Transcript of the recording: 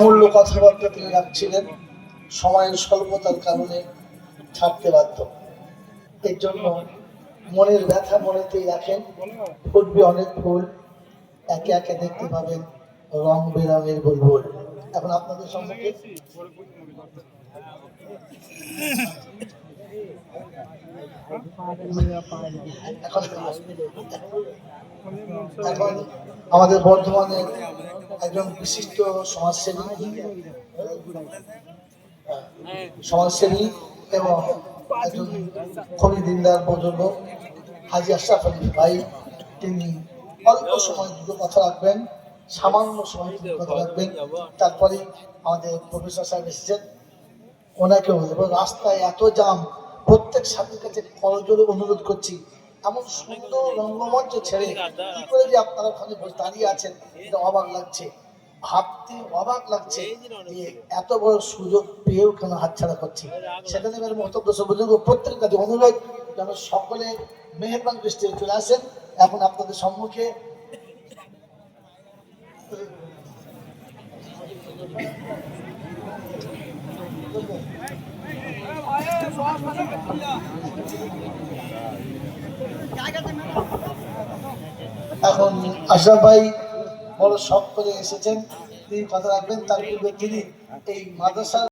মূল্য কথাবার্তা তিনি রাখছিলেন, সময়ের স্বল্পতার কারণে ছাড়তে বাধ্য। এর জন্য মনের ব্যথা মনেতেই রাখেন। ফুটবে অনেক ফুল, একে একে দেখতে পাবেন রং বেরঙের বুলবুল। এখন আপনাদের সম্মুখে এখন আমাদের বর্ধমানের একজন বিশিষ্ট সমাজসেবী এবং একজন খনি দিনদার বুজুর্গ হাজি আশরাফ আলী ভাই, তিনি অল্প সময় দুটো কথা রাখবেন, সামান্য সময় কথা রাখবেন। তারপরে আমাদের প্রফেসর সাহেব এসেছেন, ওনাকেও। এবং রাস্তায় এত জাম, প্রত্যেক সাথীর কাছে করজোড়ে অনুরোধ করছি, এমন সুন্দর রঙ্গমঞ্চ ছেড়ে কি করে যে আপনারা ওখানে দাঁড়িয়ে আছেন, এটা অবাক লাগছে, ভাবতে অবাক লাগছে যে এত বড় সুযোগ পেয়েও কেন হাতছাড়া করছি। সেখানে এবার মহতব্য বুজুর্গ প্রত্যেকের কাছে অনুরোধ যেন সকলে মেহেরবান দৃষ্টিতে চলে আসেন। এখন আপনাদের সম্মুখে এখন আশরাফ ভাই বড় শখ করে এসেছেন, তিনি কথা রাখবেন। তার পূর্বে তিনি এই মাদ্রাসার